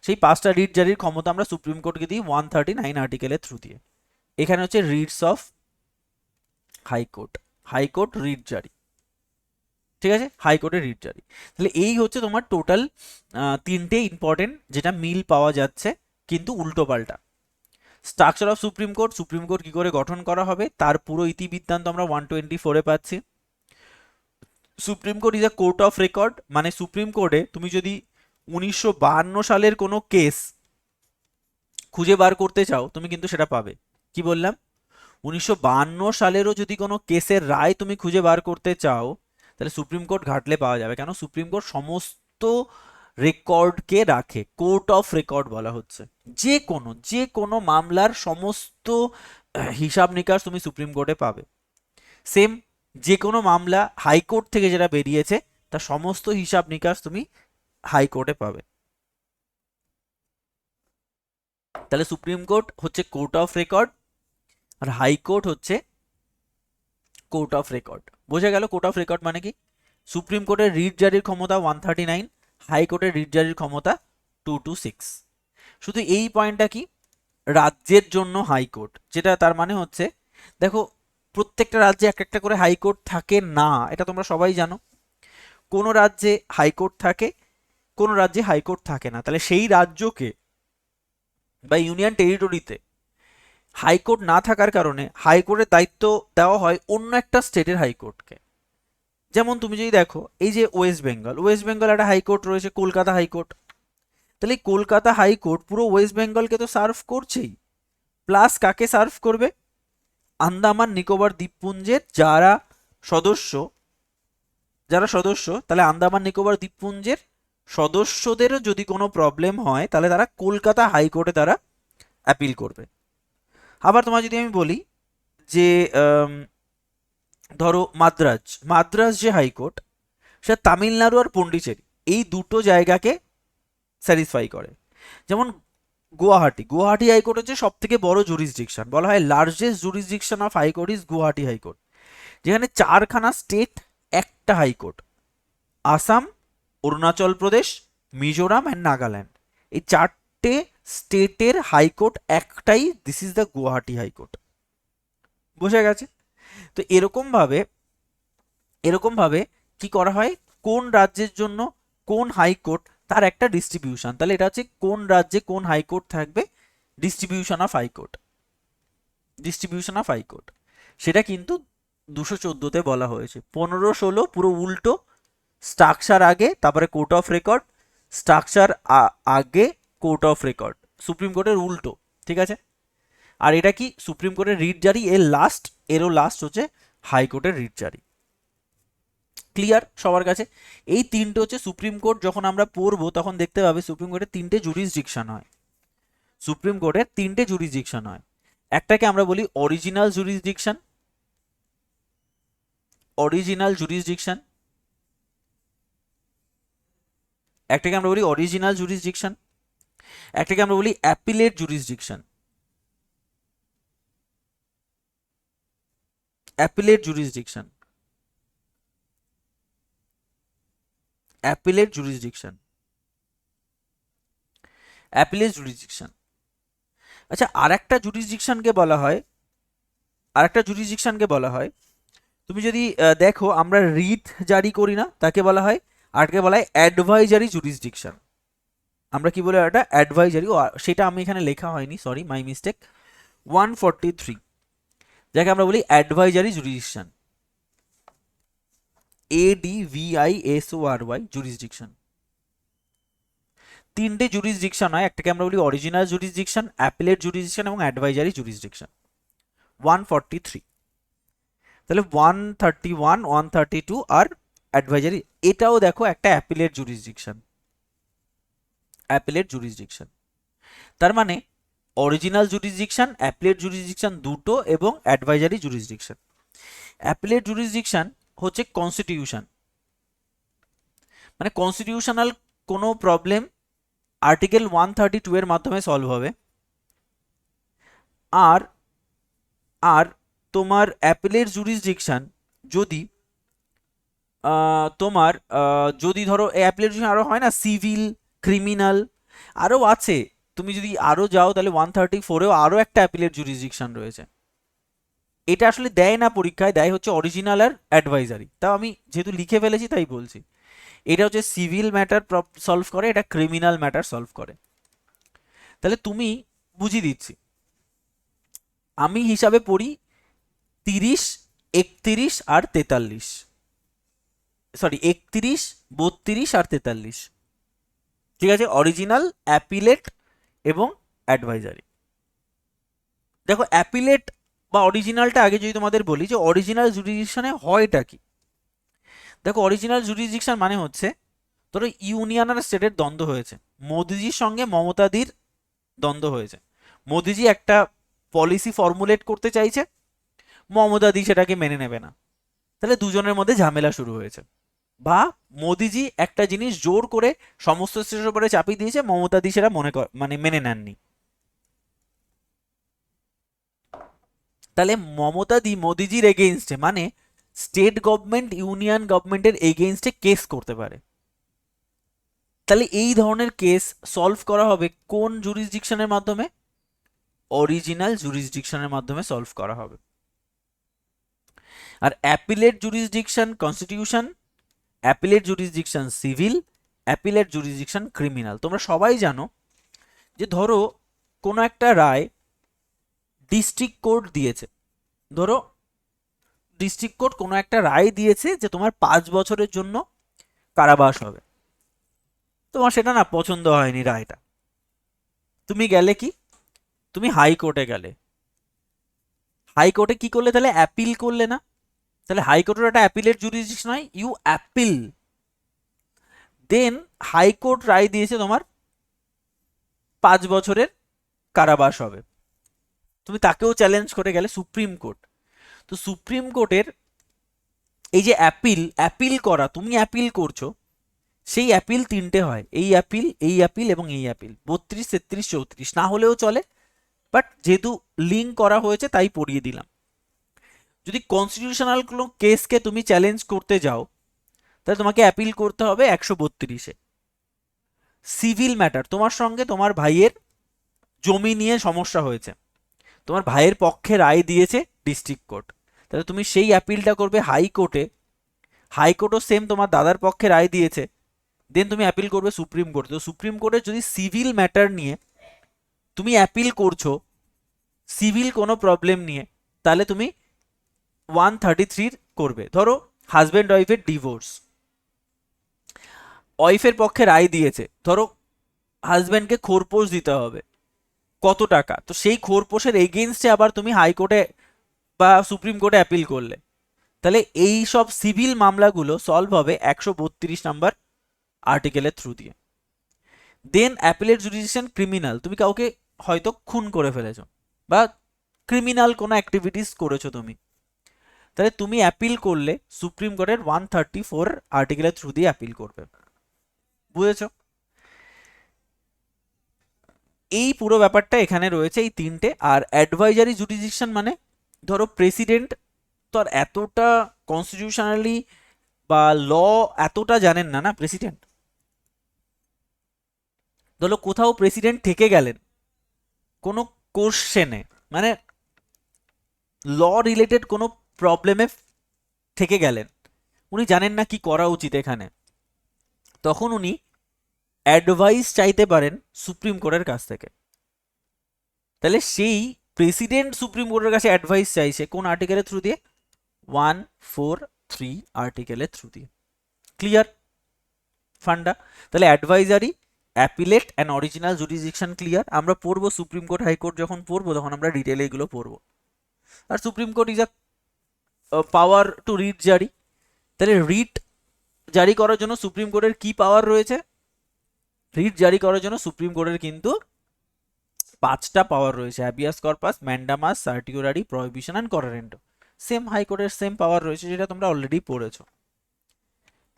সেই 5টা রিট জারির ক্ষমতা আমরা সুপ্রিম কোর্টকে দিই 139 আর্টিকেলের থ্রু দিয়ে। এখানে হচ্ছে Ritz of high court, high court writ জারি, ঠিক আছে, হাইকোর্টের রিট জারি। তাহলে এই হচ্ছে তোমার টোটাল 3টে ইম্পর্টেন্ট যেটা মিল পাওয়া যাচ্ছে কিন্তু উল্টো পাল্টা। Structure of supreme court, supreme court কি করে গঠন করা হবে তার পুরো ইতিবৃত্তান্ত আমরা 124-এ পাচ্ছি। Supreme court is a court of record, মানে সুপ্রিম কোর্টে তুমি যদি 1952 সালের কোনো কেস খুঁজে বার করতে চাও তুমি কিন্তু সেটা পাবে। কি বললাম? 1952 সালেরও যদি কোনো কেসের রায় তুমি খুঁজে বার করতে চাও তাহলে সুপ্রিম কোর্ট ঘাটলে পাওয়া যাবে। কেন? সুপ্রিম কোর্ট সমস্ত রেকর্ডকে রাখে, কোর্ট অফ রেকর্ড বলা হচ্ছে। যে কোনো মামলার সমস্ত হিসাব নিকাশ তুমি সুপ্রিম কোর্টে পাবে। সেম যে কোনো মামলা হাইকোর্ট থেকে যেটা বেরিয়েছে তার সমস্ত হিসাব নিকাশ তুমি হাইকোর্টে পাবে। তাহলে সুপ্রিম কোর্ট হচ্ছে কোর্ট অফ রেকর্ড আর হাইকোর্ট হচ্ছে কোর্ট অফ রেকর্ড। বোঝা গেল কোর্ট অফ রেকর্ড মানে কি? সুপ্রিম কোর্টের রিট জারির ক্ষমতা 139, হাইকোর্টের রিট জারির ক্ষমতা 226। শুধু এই পয়েন্টটা কি, রাজ্যের জন্য হাইকোর্ট, যেটা তার মানে হচ্ছে দেখো প্রত্যেকটা রাজ্যে এক একটা করে হাইকোর্ট থাকে না, এটা তোমরা সবাই জানো। কোনো রাজ্যে হাইকোর্ট থাকে, কোনো রাজ্যে হাইকোর্ট থাকে না। তাহলে সেই রাজ্যকে বা ইউনিয়ন টেরিটরিতে হাইকোর্ট না থাকার কারণে হাইকোর্টের দায়িত্ব দেওয়া হয় অন্য একটা স্টেটের হাইকোর্টকে। যেমন তুমি যদি দেখো এই যে ওয়েস্ট বেঙ্গল, ওয়েস্ট বেঙ্গল একটা হাইকোর্ট রয়েছে কলকাতা হাইকোর্ট। তাহলে এই কলকাতা হাইকোর্ট পুরো ওয়েস্ট বেঙ্গলকে তো সার্ভ করছেই, প্লাস কাকে সার্ভ করবে? আন্দামান নিকোবর দ্বীপপুঞ্জের সদস্য যারা সদস্য, তাহলে আন্দামান নিকোবর দ্বীপপুঞ্জের সদস্যদেরও যদি কোনো প্রবলেম হয় তাহলে তারা কলকাতা হাইকোর্টে তারা অ্যাপিল করবে। আবার তোমার যদি আমি বলি যে ধরো মাদ্রাজ, মাদ্রাজ যে হাইকোর্ট সেটা তামিলনাড়ু আর পন্ডিচেরি এই দুটো জায়গাকে স্যাটিসফাই করে। যেমন গুয়াহাটি, গুয়াহাটি হাইকোর্ট হচ্ছে সব থেকে বড় জুরিসডিকশন, বলা হয় largest jurisdiction of high court is Guwahati high court, যেখানে 4খানা স্টেট একটা হাইকোর্ট, আসাম, অরুণাচল প্রদেশ, মিজোরাম অ্যান্ড নাগাল্যান্ড, এই 4টে স্টেটের হাইকোর্ট একটাই, this is the Guwahati high court. বোঝা গেছে? তো এরকম ভাবে কি করা হয়, কোন রাজ্যের জন্য কোন হাইকোর্ট তার একটা ডিস্ট্রিবিউশন। তাহলে এটা হচ্ছে কোন রাজ্যে কোন হাইকোর্ট থাকবে, distribution of high court, distribution of high court. সেটা কিন্তু 214-তে বলা হয়েছে। 15-16 পুরো উল্টো, স্ট্রাকচার আগে তারপরে কোর্ট অফ রেকর্ড, স্ট্রাকচার আগে কোর্ট অফ রেকর্ড, সুপ্রিম কোর্টের উল্টো, ঠিক আছে। আর এটা কি সুপ্রিম কোর্টের রিট জারি, এরও লাস্ট হচ্ছে হাইকোর্টের রিট জারি। ক্লিয়ার সবার কাছে? এই তিনটে হচ্ছে সুপ্রিম কোর্ট, যখন আমরা পড়বো তখন দেখতে পাবে সুপ্রিম কোর্টের 3টে জুরিসডিকশন হয়। সুপ্রিম কোর্টের 3টে জুরিসডিকশন হয়। একটাকে আমরা বলি অরিজিনাল জুরিসডিকশন, অরিজিনাল জুরিসডিকশন, একটাকে আমরা বলি অরিজিনাল জুরিসডিকশন, একটাকে আমরা বলি appellate jurisdiction, appellate jurisdiction, appellate jurisdiction, appellate jurisdiction. আচ্ছা, আরেকটা জুরিসডিকশনকে বলা হয় তুমি যদি দেখো আমরা রিট জারি করি না তাকে বলা হয়, আরকে বলা হয় অ্যাডভাইজারি জুরিসডিকশন। আমরা কি বলে এটা অ্যাডভাইজারি, ও সেটা আমি এখানে লেখা হয়নি, সরি মাই মিস্টেক। 143 যাকে আমরা বলি অ্যাডভাইজারি জুরিসডিকশন, ADVISORY জুরিসডিকশন। 3টে জুরিসডিকশন হয়, একটাকে আমরা বলি অরিজিনাল জুরিসডিকশন, অ্যাপিলেট জুরিসডিকশন এবং অ্যাডভাইজারি জুরিসডিকশন। 143, তাহলে 131, 132 আর অ্যাডভাইজারি, এটাও দেখো একটা অ্যাপিলেট জুরিসডিকশন, অ্যাপিলেট জুরিসডিকশন। তার মানে অরিজিনাল জুরিসডিকশন, অ্যাপিলেট জুরিসডিকশন দুটো এবং অ্যাডভাইজারি জুরিসডিকশন। অ্যাপিলেট জুরিসডিকশন হচ্ছে কনস্টিটিউশন, মানে কনস্টিটিউশনাল কোনো প্রবলেম আর্টিকেল 132 এর মাধ্যমে সলভ হবে। আর আর তোমার অ্যাপিলেট জুরিসডিকশন যদি তোমার যদি ধরো অ্যাপ্লিকেশন আরো হয় না, সিভিল, ক্রিমিনাল, আরো আছে। তুমি যদি আরো যাও তাহলে 134এও আরো একটা অ্যাপিলেট জুরিসডিকশন রয়েছে। এটা আসলে দেয় না পরীক্ষায়, দেয় হচ্ছে অরিজিনাল আর অ্যাডভাইজারি। তাও আমি যেহেতু লিখে ফেলেছি তাই বলছি। এটা হচ্ছে সিভিল ম্যাটার সলভ করে, এটা ক্রিমিনাল ম্যাটার সলভ করে। তাহলে তুমি, বুঝিয়ে দিচ্ছি, আমি হিসাবে পড়ি 30, 31 আর 43, সরি 31, 32 আর 43, ঠিক আছে, অরিজিনাল, অ্যাপিলেট এবং অ্যাডভাইজারি। দেখো অ্যাপিলেট বা অরিজিনালটা আগে যদি তোমাদের বলি যে অরিজিনাল জুরিডিকশনে হয়টা কি। দেখো অরিজিনাল জুরিডিকশন মানে হচ্ছে, ধরো ইউনিয়ন আর স্টেটের দ্বন্দ্ব হয়েছে, মোদিজির সঙ্গে মমতাদির দ্বন্দ্ব হয়েছে, মোদিজি একটা পলিসি ফর্মুলেট করতে চাইছে, মমতাদি সেটাকে মেনে নেবে না, তাহলে দুজনের মধ্যে ঝামেলা শুরু হয়েছে। বা মোদিজি একটা জিনিস জোর করে সমস্ত স্টেটের উপরে চাপিয়ে দিয়েছে, মমতাদি সেটা মানে মেনে নেননি, তাহলে মমতাদি মোদিজির এগেইনস্টে মানে স্টেট গভর্নমেন্ট ইউনিয়ন গভর্নমেন্টের এগেইনস্টে কেস করতে পারে। তাহলে এই ধরনের কেস সলভ করা হবে কোন জুরিসডিকশনের মাধ্যমে? অরিজিনাল জুরিসডিকশনের মাধ্যমে সলভ করা হবে। আর appellate jurisdiction constitution, appellate jurisdiction civil, appellate jurisdiction criminal. তোমরা সবাই জানো যে ধরো কোনো একটা রায় ডিস্ট্রিক্ট কোর্ট দিয়েছে, ধরো ডিস্ট্রিক্ট কোর্ট কোনো একটা রায় দিয়েছে যে তোমার 5 বছরের জন্য কারাবাস হবে, তোমার সেটা না পছন্দ হয়নি রায়টা, তুমি গেলে কি, তুমি হাইকোর্টে গেলে, হাইকোর্টে কি করলে, তাহলে অ্যাপিল করলে না, তাহলে হাইকোর্টের একটা অ্যাপিলেট জুরিসডিকশন হয়, ইউ অ্যাপিল, দেন হাইকোর্ট রায় দিয়েছে তোমার 5 বছরের কারাবাস হবে, তুমি তাকেও চ্যালেঞ্জ করে গেলে সুপ্রিম কোর্ট। তো সুপ্রিম কোর্টের এই যে অ্যাপিল, অ্যাপিল করা, তুমি অ্যাপিল করছো, সেই অ্যাপিল 3টে হয়, এই অ্যাপিল, এই অ্যাপিল এবং এই অ্যাপিল, 32, 33, 34 না হলেও চলে, বাট যেহেতু লিঙ্ক করা হয়েছে তাই পড়িয়ে দিলাম। যদি কনস্টিটিউশনাল কোনো কেসকে তুমি চ্যালেঞ্জ করতে যাও তাহলে তোমাকে অ্যাপিল করতে হবে 132-এ। সিভিল ম্যাটার, তোমার সঙ্গে তোমার ভাইয়ের জমি নিয়ে সমস্যা হয়েছে, তোমার ভাইয়ের পক্ষে রায় দিয়েছে ডিস্ট্রিক্ট কোর্ট, তাহলে তুমি সেই অ্যাপিলটা করবে হাইকোর্টে, হাইকোর্টও সেম তোমার দাদার পক্ষে রায় দিয়েছে, দেন তুমি অ্যাপিল করবে সুপ্রিম কোর্টে। তো সুপ্রিম কোর্টে যদি সিভিল ম্যাটার নিয়ে তুমি অ্যাপিল করছো, সিভিল কোনো প্রবলেম নিয়ে, তাহলে তুমি 133 করবে। ধরো হাজব্যান্ড ওয়াইফের ডিভোর্স, ওয়াইফের পক্ষে রায় দিয়েছে, ধরো হাজব্যান্ডকে খোরপোশ দিতে হবে কত টাকা, তো সেই খোরপোশের এগেনস্টে আবার তুমি হাইকোর্টে বা সুপ্রিম কোর্টে অ্যাপিল করলে, তাহলে এই সব সিভিল মামলাগুলো সলভ হবে 132 নাম্বার আর্টিকেলের থ্রু দিয়ে। দেন অ্যাপিলেট জুডিশিয়াল ক্রিমিনাল, তুমি কাউকে হয়তো খুন করে ফেলেছো বা ক্রিমিনাল কোনো অ্যাক্টিভিটিস করেছো তুমি, তাহলে তুমি অ্যাপিল করলে সুপ্রিম কোর্টের 134 আর্টিকেলের থ্রু দিয়ে অ্যাপিল করবে। বুঝেছো? এই পুরো ব্যাপারটা এখানে রয়েছে, এই 3টে। আর অ্যাডভাইজারি জুডিশিয়াল মানে ধরো প্রেসিডেন্ট তো আর এতটা কনস্টিটিউশনালি বা ল এতটা জানেন না, না প্রেসিডেন্ট, ধরো কোথাও প্রেসিডেন্ট থেকে গেলেন কোনো কোশ্চেনে, মানে ল রিলেটেড কোনো প্রবলেমে থেকে গেলেন, উনি জানেন না কি করা উচিত এখানে, তখন উনি অ্যাডভাইস চাইতে পারেন সুপ্রিম কোর্টের কাছ থেকে। তাহলে সেই প্রেসিডেন্ট সুপ্রিম কোর্টের কাছে অ্যাডভাইস চাইছে কোন আর্টিকেলের থ্রু দিয়ে? 143 আর্টিকেলের থ্রু দিয়ে। ক্লিয়ার ফান্ডা? তাহলে advisory, appellate and original judicial clear. আমরা পড়বো সুপ্রিম কোর্ট হাইকোর্ট যখন পড়বো তখন আমরা ডিটেলে এগুলো পড়বো। আর supreme court is a power to writ জারি, তাহলে রিট জারি করার জন্য সুপ্রিম কোর্টের কি পাওয়ার রয়েছে? রিট জারি করার জন্য সুপ্রিম কোর্টের কিন্তু 5টা পাওয়ার রয়েছে, habeas corpus, mandamus, certiorari, prohibition and quo warranto. Same হাইকোর্টের সেম পাওয়ার রয়েছে, যেটা তোমরা অলরেডি পড়েছো।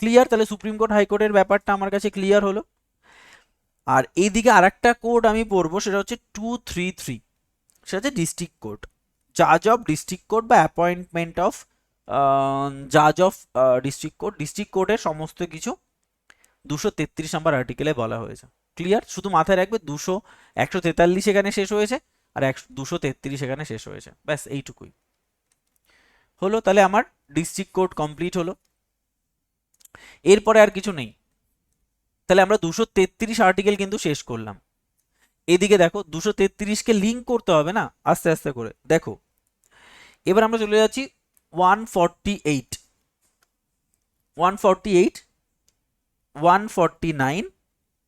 ক্লিয়ার? তাহলে সুপ্রিম কোর্ট হাইকোর্টের ব্যাপারটা আমার কাছে ক্লিয়ার হলো। আর এইদিকে আর একটা কোড আমি পড়বো, সেটা হচ্ছে 233, সেটা হচ্ছে ডিস্ট্রিক্ট কোর্ট, জাজ অফ ডিস্ট্রিক্ট কোর্ট বা অ্যাপয়েন্টমেন্ট অফ জাজ অফ ডিস্ট্রিক্ট কোর্টের সমস্ত কিছু 233 নম্বর আর্টিকেলে বলা হয়েছে। ক্লিয়ার? শুধু মাথায় রাখবে 143 এখানে শেষ হয়েছে আর 233 এখানে শেষ হয়েছে, ব্যাস এইটুকুই হলো। তাহলে আমার ডিস্ট্রিক্ট কোর্ট কমপ্লিট হলো, এরপরে আর কিছু নেই। তাহলে আমরা 233 আর্টিকেল কিন্তু শেষ করলাম। এদিকে দেখো 233কে লিঙ্ক করতে হবে না, আস্তে আস্তে করে দেখো। এবার আমরা চলে যাচ্ছি 148, 149,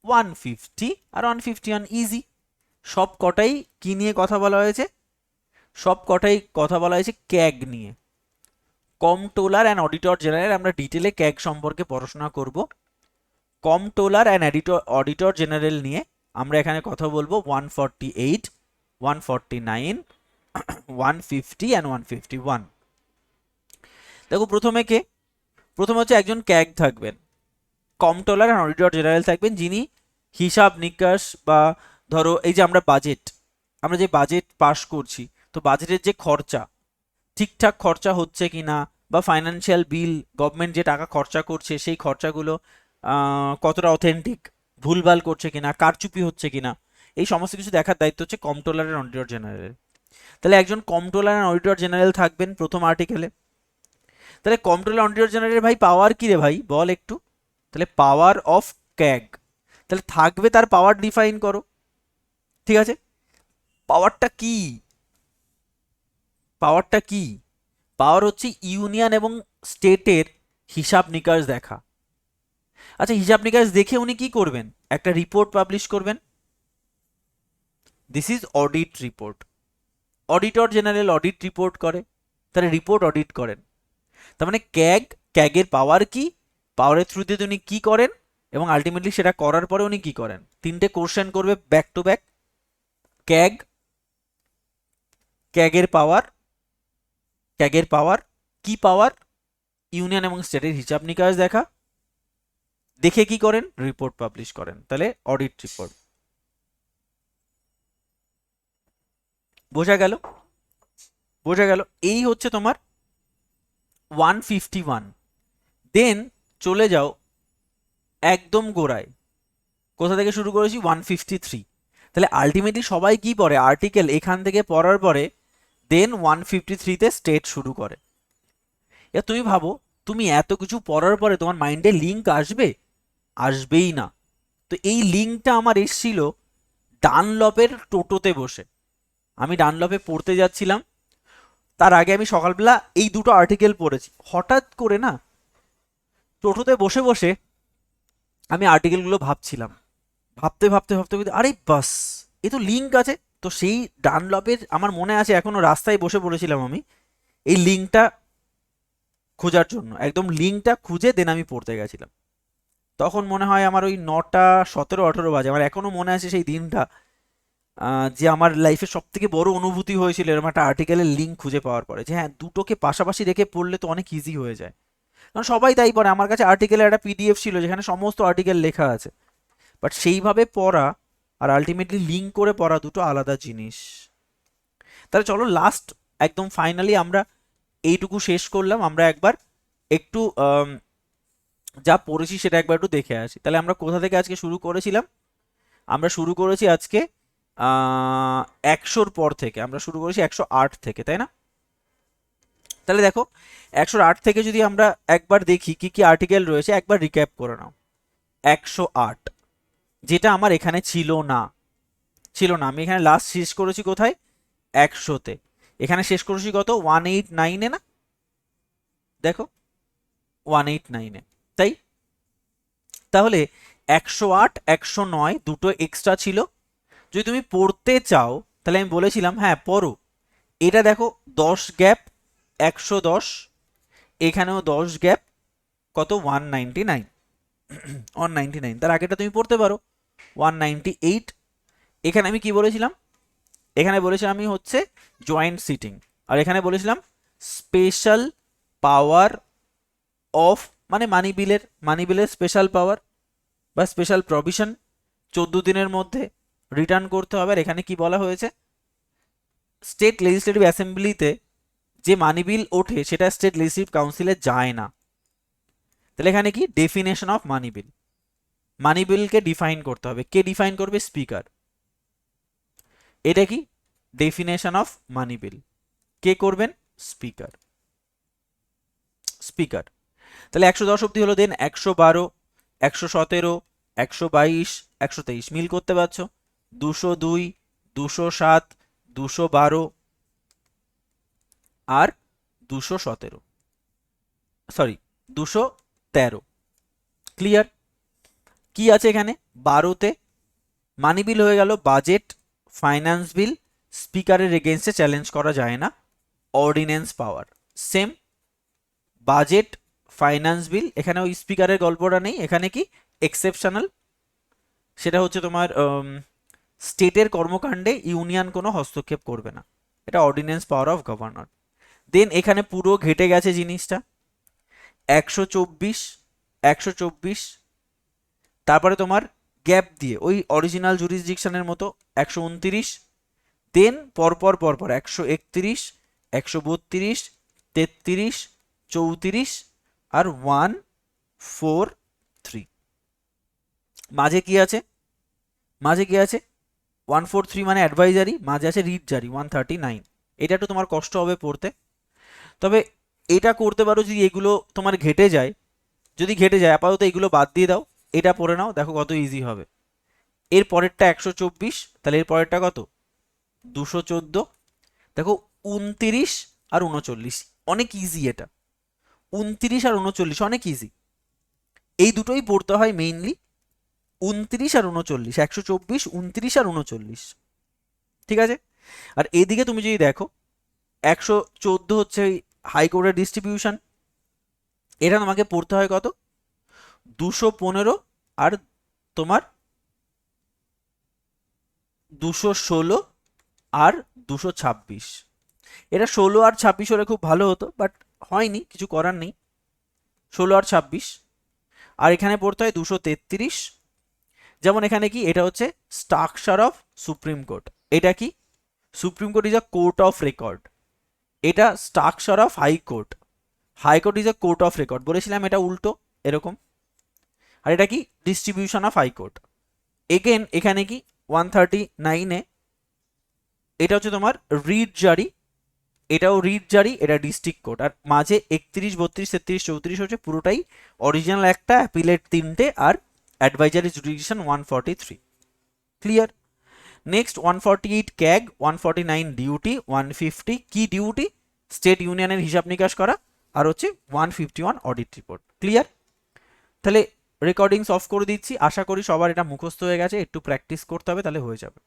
150 আর 151 ইজি। সব কটাই কি নিয়ে কথা বলা হয়েছে? সব কটাই কথা বলা হয়েছে ক্যাগ নিয়ে, কম্পট্রোলার অ্যান্ড অডিটর জেনারেল। আমরা ডিটেলে ক্যাগ সম্পর্কে পড়াশোনা করব। কম্পট্রোলার অ্যান্ড অডিটর জেনারেল নিয়ে আমরা এখানে কথা বলবো 148, 149, 150 অ্যান্ড 151। দেখো প্রথমে হচ্ছে একজন ক্যাগ থাকবেন, কম্পট্রোলার অ্যান্ড অডিটর জেনারেল থাকবেন, যিনি হিসাব নিকাশ বা ধরো এই যে আমরা যে বাজেট পাস করছি, তো বাজেটের যে খরচা ঠিকঠাক খরচা হচ্ছে কিনা, বা ফাইন্যান্সিয়াল বিল গভর্নমেন্ট যে টাকা খরচা করছে সেই খরচাগুলো কতটা অথেন্টিক, ভুলভাল করছে কিনা, কারচুপি হচ্ছে কিনা, এই সমস্ত কিছু দেখার দায়িত্ব হচ্ছে কম্পট্রোলার অ্যান্ড অডিটর জেনারেল। তাহলে একজন কম্পট্রোলার অ্যান্ড অডিটর জেনারেল থাকবেন প্রথম আর্টিকেলে। তাহলে কম্পট্রোলার অডিটর জেনারেল ভাই পাওয়ার কি রে ভাই বল একটু? তাহলে পাওয়ার অফ ক্যাগ, তাহলে থাকবে তার পাওয়ার ডিফাইন করো। ঠিক আছে, পাওয়ারটা কি? পাওয়ারটা কি? পাওয়ার হচ্ছে ইউনিয়ন এবং স্টেটের হিসাব নিকাশ দেখা। আচ্ছা, হিসাব নিকাশ দেখে উনি কি করবেন? একটা রিপোর্ট পাবলিশ করবেন। This is audit report. Auditor general audit report করে, তাহলে রিপোর্ট অডিট করেন। তার মানে ক্যাগের পাওয়ার কি, পাওয়ারের থ্রুতে উনি কি করেন, এবং আলটিমেটলি সেটা করার পরে উনি কি করেন। তিনটে কোশ্চেন করবে ব্যাক টু ব্যাক। ক্যাগের পাওয়ার কি পাওয়ার? ইউনিয়ন এবং স্টেটের হিসাব নিকাশ দেখা, দেখে কি করেন? রিপোর্ট পাবলিশ করেন। তাহলে অডিট রিপোর্ট। বোঝা গেল? এই হচ্ছে তোমার 151। দেন চলে যাও একদম গোড়ায়, কোথা থেকে শুরু করেছি? 153। তাহলে আলটিমেটলি সবাই কি পড়ে? আর্টিকেল এখান থেকে পড়ার পরে দেন 153তে স্টেট শুরু করে। এবার তুমি ভাবো, তুমি এত কিছু পড়ার পরে তোমার মাইন্ডে লিঙ্ক আসবে? আসবেই না। তো এই লিঙ্কটা আমার এসছিল ডানলপের টোটোতে বসে। আমি ডানলপে পড়তে যাচ্ছিলাম, তার আগে আমি সকালবেলা এই দুটো আর্টিকেল পড়েছি। হঠাৎ করে না টোটোতে বসে বসে আমি আর্টিকেলগুলো ভাবছিলাম, ভাবতে ভাবতে ভাবতে ভাবতে আরে বাস, এ তো লিঙ্ক আছে। তো সেই ডানলপের আমার মনে আছে এখনো, রাস্তায় বসে পড়েছিলাম আমি এই লিঙ্কটা খোঁজার জন্য। একদম লিঙ্কটা খুঁজে দেন আমি পড়তে গেছিলাম। তখন মনে হয় আমার ওই 9টা 17-18 বাজে। আমার এখনো মনে আছে সেই দিনটা, যে আমার লাইফে সব থেকে বড় অনুভূতি হয়েছিল এরকম একটা আর্টিকেলের লিঙ্ক খুঁজে পাওয়ার পরে, যে হ্যাঁ দুটোকে পাশাপাশি রেখে পড়লে তো অনেক ইজি হয়ে যায়। কারণ সবাই তাই পড়ে। আমার কাছে আর্টিকেলের একটা পিডিএফ ছিল যেখানে সমস্ত আর্টিকেল লেখা আছে, বাট সেইভাবে পড়া আর আলটিমেটলি লিঙ্ক করে পড়া দুটো আলাদা জিনিস। তাহলে চলো লাস্ট একদম ফাইনালি আমরা এইটুকু শেষ করলাম। আমরা একবার একটু যা পড়েছি সেটা একবার একটু দেখে আসি। তাহলে আমরা কোথা থেকে আজকে শুরু করেছিলাম? আমরা শুরু করেছি আজকে 100-র পর থেকে। আমরা শুরু করেছি 108 থেকে, তাই না? তাহলে দেখো 108 থেকে যদি আমরা একবার দেখি কি কি আর্টিকেল রয়েছে, একবার রিক্যাপ করে নাও। 108 যেটা আমার এখানে ছিল না। আমি এখানে লাস্ট শেষ করেছি কোথায়? 100-তে। এখানে শেষ করেছি কত? 189-এ না? দেখো 189-এ, তাই? তাহলে 108, 109 দুটো এক্সট্রা ছিল। যদি তুমি পড়তে চাও তাহলে আমি বলেছিলাম হ্যাঁ পড়ো। এটা দেখো 10 গ্যাপ 110, এখানেও 10 গ্যাপ কত? 199। তার আগেটা তুমি পড়তে পারো 198। এখানে আমি কি বলেছিলাম? এখানে বলেছিলাম আমি হচ্ছে জয়েন্ট সিটিং, আর এখানে বলেছিলাম স্পেশাল পাওয়ার অফ, মানে মানি বিলের স্পেশাল পাওয়ার বা স্পেশাল প্রভিশন 14 দিনের মধ্যে রিটার্ন করতে হবে। আর এখানে কি বলা হয়েছে? স্টেট লেজিসলেটিভ অ্যাসেম্বলিতে যে মানি বিল ওঠে সেটা স্টেট লেজিসলেটিভ কাউন্সিলে যায় না। তাহলে এখানে কি definition of money bill, money বিলকে ডিফাইন করতে হবে। কে ডিফাইন করবে? স্পিকার। এটা কি ডেফিনেশন অফ মানি বিল, কে করবেন? স্পিকার। স্পিকার। তাহলে 110 অব্দি হলো। দেন 112, 117, 122, 123 মিল করতে পারছো? 202, 207, 212 আর 217, সরি 213। ক্লিয়ার? কি আছে এখানে? 12তে মানি বিল হয়ে গেল বাজেট, ফাইন্যান্স বিল, স্পিকারের এগেনস্টে চ্যালেঞ্জ করা যায় না, অর্ডিন্যান্স পাওয়ার। সেম বাজেট, ফাইন্যান্স বিল, এখানে ওই স্পিকারের গল্পটা নেই, এখানে কি এক্সেপশনাল, সেটা হচ্ছে তোমার স্টেটের কর্মকাণ্ডে ইউনিয়ন কোনো হস্তক্ষেপ করবে না, এটা অর্ডিন্যান্স পাওয়ার অফ গভর্নর। দেন এখানে পুরো ঘেটে গেছে জিনিসটা। 124, 124, তারপরে তোমার গ্যাপ দিয়ে ওই অরিজিনাল জুরিসডিকশনের মতো 129, দেন পরপর 131, 132, 33, 34 আর 143। মাঝে কি আছে? মাঝে কি আছে? 143 মানে অ্যাডভাইজারি, মাঝে আছে রিট জারি 139। এটা একটু তোমার কষ্ট হবে পড়তে, তবে এটা করতে পারো যদি এগুলো তোমার ঘেটে যায়। যদি ঘেটে যায় আপাতত এগুলো বাদ দিয়ে দাও, এটা পড়ে নাও, দেখো কত ইজি হবে। এর পরেরটা 124, তাহলে এর পরেরটা কত? 214। দেখো 29 আর 39 অনেক ইজি, এটা 29 আর 39 অনেক ইজি। এই দুটোই পড়তে হয় মেইনলি, 29 আর 39, 124, 29 আর 39, ঠিক আছে। আর এদিকে তুমি যদি দেখো 114 হচ্ছে হাইকোর্টের ডিস্ট্রিবিউশন, এটা তোমাকে পড়তে হয় কত? 215 আর তোমার 216 আর 226। এটা 16 আর 26 হলে খুব ভালো হতো, বাট হয়নি, কিছু করার নেই। 16 আর 26। আর এখানে পড়তে হয় 233। যেমন এখানে কি, এটা হচ্ছে স্ট্রাকচার অফ সুপ্রিম কোর্ট। এটা কি? Supreme court is a court of record. এটা structure of high court, high court is a court of record. বলেছিলাম এটা উল্টো এরকম। আর এটা কি? Distribution of high court. এগেন এখানে কি 139-এ এটা হচ্ছে তোমার রিট জারি, এটাও রিট জারি, এটা ডিস্ট্রিক্ট কোর্ট। আর মাঝে 31, 32, 33, 34 হচ্ছে পুরোটাই অরিজিনাল একটা, অ্যাপিলেট 3টে আর advisory jurisdiction 143। Clear? Next 148 CAG, 149 duty, 150 কি ডিউটি? স্টেট ইউনিয়নের হিসাব নিকাশ করা, আর হচ্ছে 151 অডিট রিপোর্ট। ক্লিয়ার? তাহলে রেকর্ডিংস অফ করে দিচ্ছি, আশা করি সবার এটা মুখস্থ হয়ে গেছে, একটু প্র্যাকটিস করতে হবে তাহলে হয়ে যাবে।